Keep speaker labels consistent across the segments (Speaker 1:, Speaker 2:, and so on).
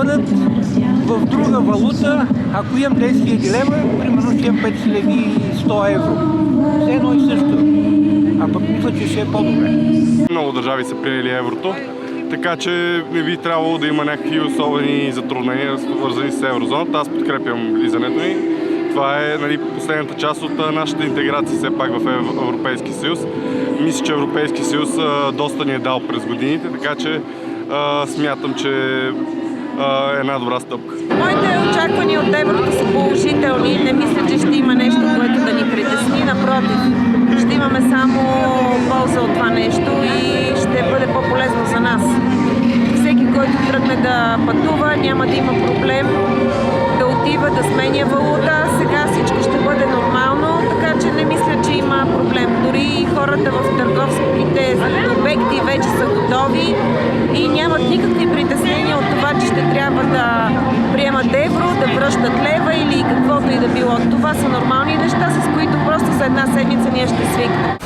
Speaker 1: бъдат в друга валута. Ако имам 10 000 лева, примерно ще имам 5100 евро. Все едно и също. А пък мисля, че ще е по-добре.
Speaker 2: Много държави са приели еврото, така че не би трябвало да има някакви особени затруднения, свързани с еврозоната. Аз подкрепям влизането ни. Това е последната част от нашата интеграция все пак в Европейския съюз. Мисля, че Европейския съюз доста ни е дал през годините, така че смятам, че е една добра стъпка.
Speaker 3: Моите очаквания от еврото са положителни. Не мисля, че ще има нещо, което да ни притесни. Напротив, ще имаме само полза от това нещо и ще бъде по-полезно за нас. Всеки, който тръгне да пътува, няма да има проблем да отива, да сменя валута. Сега всичко ще бъде нормално, така че не мисля, че има проблем. Дори хората в търговските обекти вече са готови и нямат никакви притеснения от това, че ще трябва да приемат евро, да връщат лева или каквото и да било. Това са нормални неща, с които просто за една седмица ние ще свикнем.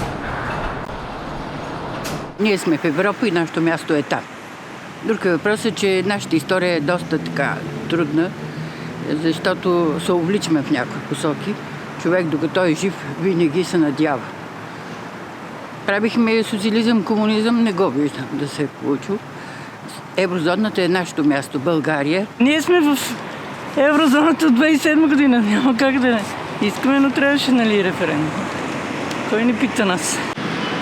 Speaker 4: Ние сме в Европа и нашето място е там. Друг въпрос е, че нашата история е доста така трудна, защото се увличаме в някои посоки. Човек, докато е жив, винаги се надява. Правихме социализъм, комунизъм, не го виждам да се е получил. Еврозоната е нашето място, България.
Speaker 5: Ние сме в еврозоната от 2007 година, няма как да не. Искаме, но трябваше, референдум. Кой ни пита нас?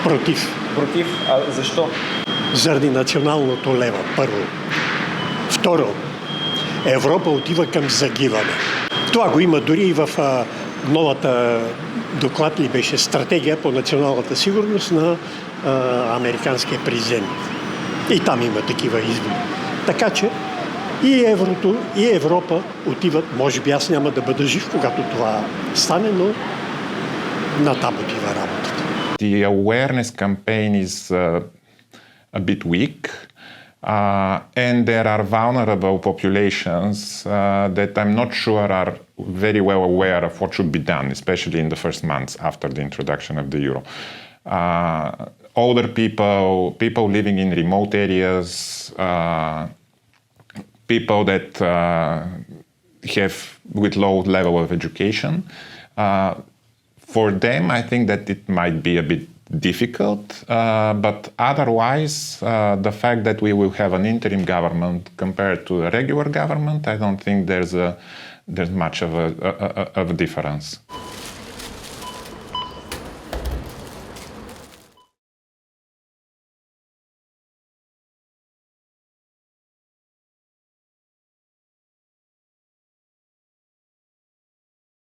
Speaker 6: Против.
Speaker 7: Против? А защо?
Speaker 6: Заради националното лево, първо. Второ, Европа отива към загиване. Това го има дори и в новата доклад ли беше стратегия по националната сигурност на американския президент. И там има такива изводи. Така че и еврото, и Европа отиват, може би аз няма да бъда жив, когато това стане, но натам отива работата.
Speaker 8: The awareness campaign is a bit weak, and there are vulnerable populations that I'm not sure are very well aware of what should be done, especially in the first months after the introduction of the euro. Older people living in remote areas, people that have with low level of education. For them, I think that it might be a bit difficult, but otherwise, the fact that we will have an interim government compared to a regular government, I don't think there's much of a difference.